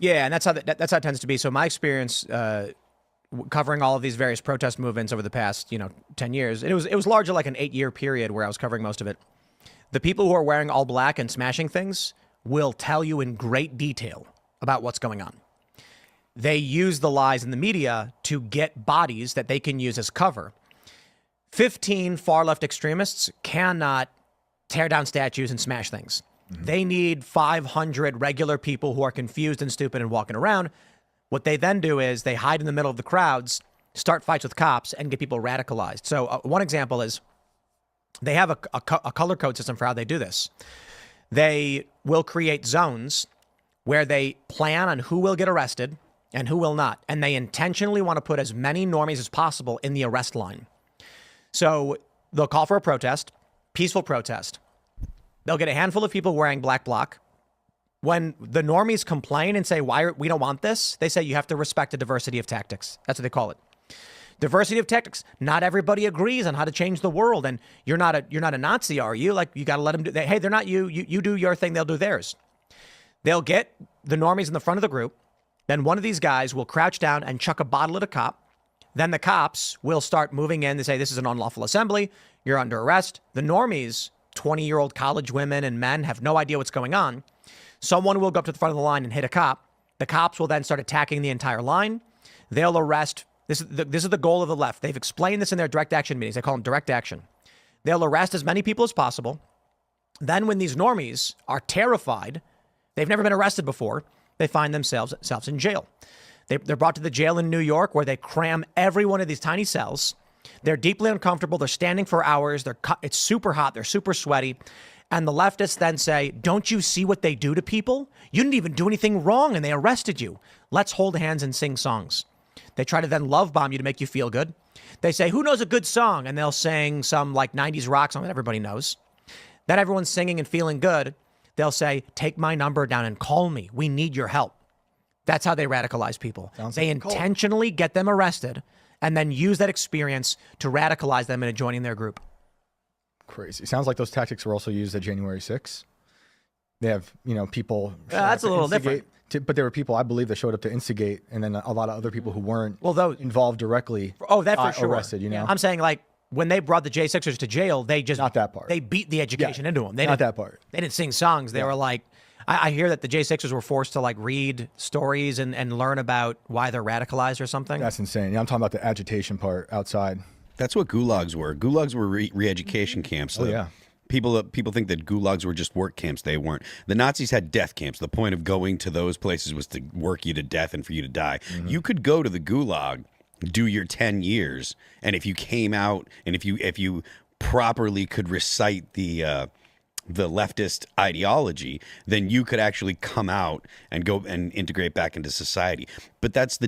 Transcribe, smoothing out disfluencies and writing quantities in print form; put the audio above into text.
Yeah, and that's how it tends to be. So my experience covering all of these various protest movements over the past 10 years, and it was largely like an 8-year period where I was covering most of it. The people who are wearing all black and smashing things will tell you in great detail about what's going on. They use the lies in the media to get bodies that they can use as cover. 15 far left extremists cannot tear down statues and smash things. They need 500 regular people who are confused and stupid and walking around. What they then do is they hide in the middle of the crowds, start fights with cops, and get people radicalized. So one example is they have a color code system for how they do this. They will create zones where they plan on who will get arrested and who will not. And they intentionally want to put as many normies as possible in the arrest line. So they'll call for a protest, peaceful protest. They'll get a handful of people wearing black bloc. When the normies complain and say, we don't want this, they say you have to respect the diversity of tactics. That's what they call it. Diversity of tactics. Not everybody agrees on how to change the world. And you're not a Nazi, are you? Like, you got to let them do that. Hey, they're not you. You do your thing. They'll do theirs. They'll get the normies in the front of the group. Then one of these guys will crouch down and chuck a bottle at a cop. Then the cops will start moving in. They say, this is an unlawful assembly. You're under arrest. The normies, 20-year-old college women and men, have no idea what's going on. Someone will go up to the front of the line and hit a cop. The cops will then start attacking the entire line. They'll arrest. This is the goal of the left. They've explained this in their direct action meetings. They call them direct action. They'll arrest as many people as possible. Then when these normies are terrified, they've never been arrested before, they find themselves in jail. They're brought to the jail in New York where they cram every one of these tiny cells. They're deeply uncomfortable. They're standing for hours. It's super hot. They're super sweaty. And the leftists then say, don't you see what they do to people? You didn't even do anything wrong and they arrested you. Let's hold hands and sing songs. They try to then love bomb you to make you feel good. They say, who knows a good song? And they'll sing some like 90s rock song that everybody knows. Then everyone's singing and feeling good. They'll say, take my number down and call me. We need your help. That's how they radicalize people. They intentionally get them arrested and then use that experience to radicalize them into joining their group. Crazy. Sounds like those tactics were also used at January 6th. They have, people. That's a little different. But there were people, I believe, that showed up to instigate, and then a lot of other people who weren't involved directly. Oh, that for sure. Arrested. I'm saying, like, when they brought the J6ers to jail, they just not that part. They beat the education into them. Not that part. They didn't sing songs. They were like, I hear that the J6ers were forced to like read stories and learn about why they're radicalized or something. That's insane. Yeah, I'm talking about the agitation part outside. That's what gulags were. Gulags were re-education camps. Oh, yeah. People think that gulags were just work camps. They weren't. The Nazis had death camps. The point of going to those places was to work you to death and for you to die. You could go to the gulag, do your 10 years, and if you came out and if you properly could recite the leftist ideology, then you could actually come out and go and integrate back into society. But that's the